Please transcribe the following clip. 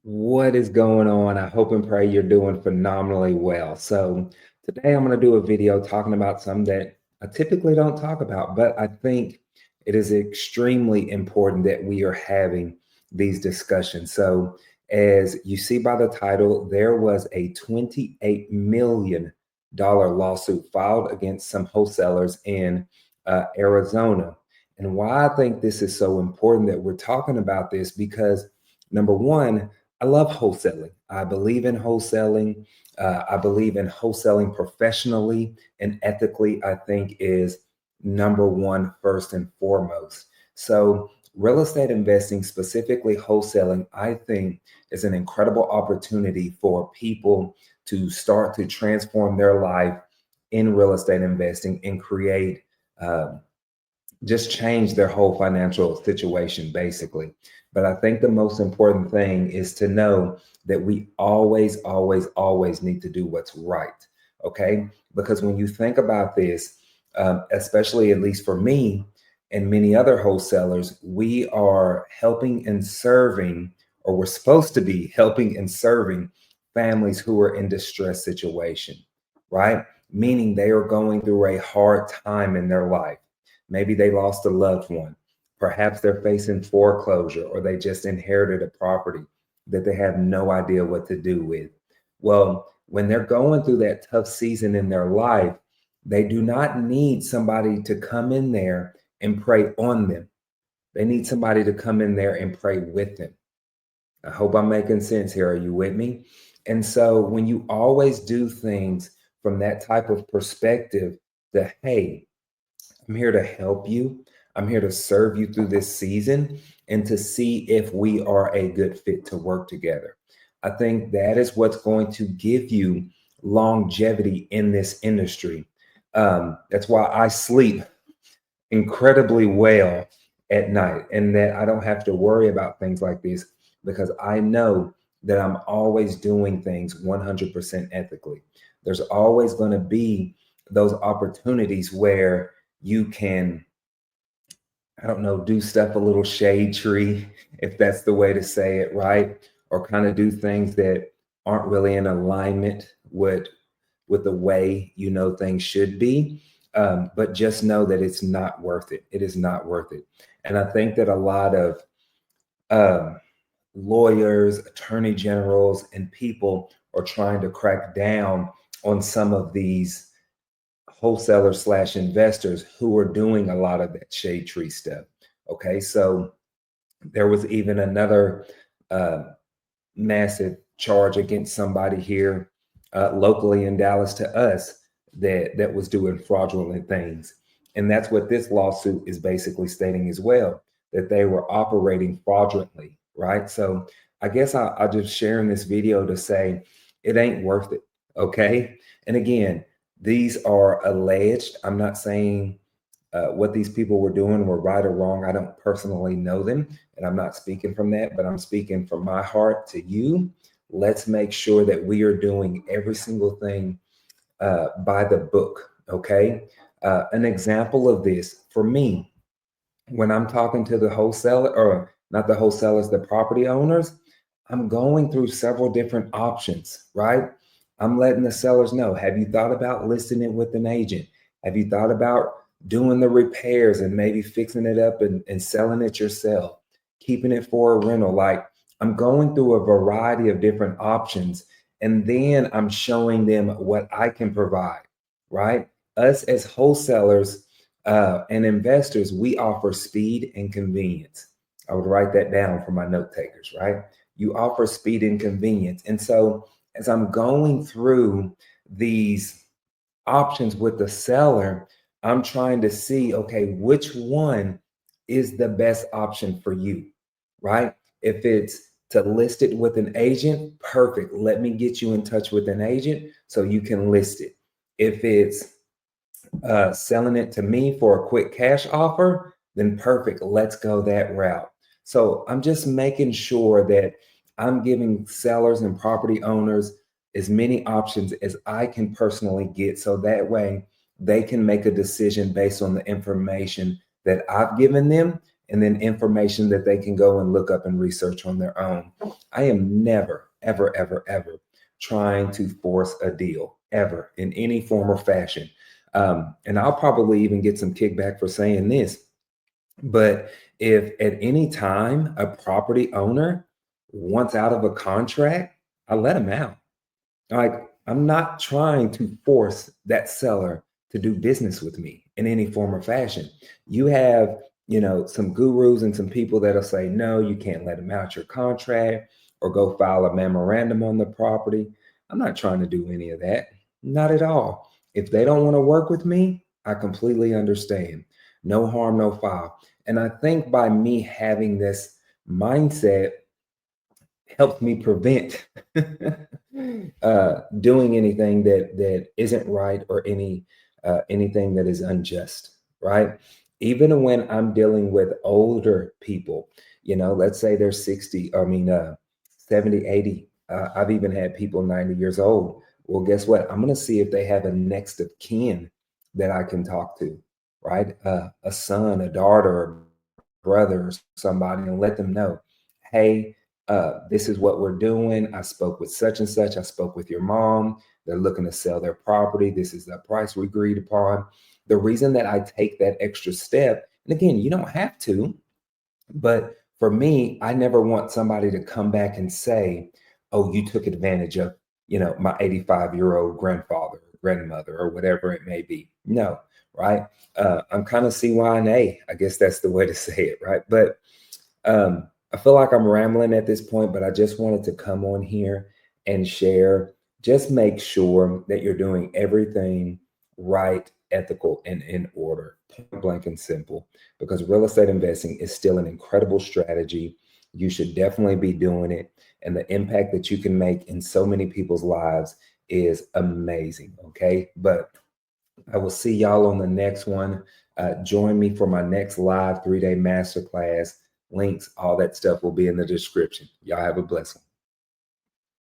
What is going on? I hope and pray you're doing phenomenally well. So, today I'm going to do a video talking about something that I typically don't talk about, but I think it is extremely important that we are having these discussions. So, as you see by the title, there was a $28 million lawsuit filed against some wholesalers in Arizona. And why I think this is so important that we're talking about this because number one, I love wholesaling. I believe in wholesaling. I believe in wholesaling professionally and ethically, I think is number one, first and foremost. So, real estate investing, specifically wholesaling, I think is an incredible opportunity for people to start to transform their life in real estate investing and create just change their whole financial situation, basically. But I think the most important thing is to know that we always, always, always need to do what's right. Okay. Because when you think about this, especially at least for me and many other wholesalers, we are helping and serving, or we're supposed to be helping and serving families who are in distress situation, right? Meaning they are going through a hard time in their life. Maybe they lost a loved one. Perhaps they're facing foreclosure or they just inherited a property that they have no idea what to do with. Well, when they're going through that tough season in their life, they do not need somebody to come in there and pray on them. They need somebody to come in there and pray with them. I hope I'm making sense here. Are you with me? And so when you always do things from that type of perspective, that, hey, I'm here to help you. I'm here to serve you through this season and to see if we are a good fit to work together. I think that is what's going to give you longevity in this industry. That's why I sleep incredibly well at night and that I don't have to worry about things like this because I know that I'm always doing things 100% ethically. There's always going to be those opportunities where you can, I don't know, do stuff a little shade tree, if that's the way to say it, right? Or kind of do things that aren't really in alignment with the way you know things should be. But just know that it's not worth it. It is not worth it. And I think that a lot of um, lawyers, attorney generals, and people are trying to crack down on some of these wholesalers slash investors who are doing a lot of that shade tree stuff. Okay, so there was even another uh, massive charge against somebody here locally in Dallas to us that was doing fraudulent things, and that's what this lawsuit is basically stating as well, that they were operating fraudulently, right? So I guess I'll just sharing this video to say it ain't worth it. Okay, and again, these are alleged. I'm not saying what these people were doing were right or wrong. I don't personally know them, and I'm not speaking from that, but I'm speaking from my heart to you. Let's make sure that we are doing every single thing by the book. Okay. An example of this for me, when I'm talking to the wholesaler, or not the wholesalers, the property owners, I'm going through several different options, right? I'm letting the sellers know, have you thought about listing it with an agent? Have you thought about doing the repairs and maybe fixing it up and selling it yourself, keeping it for a rental? Like, I'm going through a variety of different options, and then I'm showing them what I can provide, right? Us as wholesalers, and investors, we offer speed and convenience. I would write that down for my note takers, right? You offer speed and convenience. And so as I'm going through these options with the seller, I'm trying to see, okay, which one is the best option for you, right? If it's to list it with an agent, perfect. Let me get you in touch with an agent so you can list it. If it's selling it to me for a quick cash offer, then perfect. Let's go that route. So I'm just making sure that I'm giving sellers and property owners as many options as I can personally get. So that way they can make a decision based on the information that I've given them and then information that they can go and look up and research on their own. I am never, ever, ever, ever trying to force a deal ever in any form or fashion. And I'll probably even get some kickback for saying this, but if at any time a property owner wants out of a contract, I let them out. Like, I'm not trying to force that seller to do business with me in any form or fashion. You have, some gurus and some people that'll say, no, you can't let them out your contract or go file a memorandum on the property. I'm not trying to do any of that. Not at all. If they don't want to work with me, I completely understand. No harm, no foul. And I think by me having this mindset, helps me prevent doing anything that isn't right or anything that is unjust, right? Even when I'm dealing with older people, let's say they're 60, 70, 80. I've even had people 90 years old. Well, guess what? I'm going to see if they have a next of kin that I can talk to, right? A son, a daughter, a brother, or somebody, and let them know, hey, this is what we're doing. I spoke with such and such. I spoke with your mom. They're looking to sell their property. This is the price we agreed upon. The reason that I take that extra step, and again, you don't have to, but for me, I never want somebody to come back and say, oh, you took advantage of, my 85-year-old grandfather, or grandmother, or whatever it may be. No, right? I'm kind of CYNA. I guess that's the way to say it, right? But I feel like I'm rambling at this point, but I just wanted to come on here and share. Just make sure that you're doing everything right, ethical, and in order, point blank and simple, because real estate investing is still an incredible strategy. You should definitely be doing it. And the impact that you can make in so many people's lives is amazing. Okay. But I will see y'all on the next one. Join me for my next live 3-day masterclass. Links, all that stuff will be in the description. Y'all have a blessing.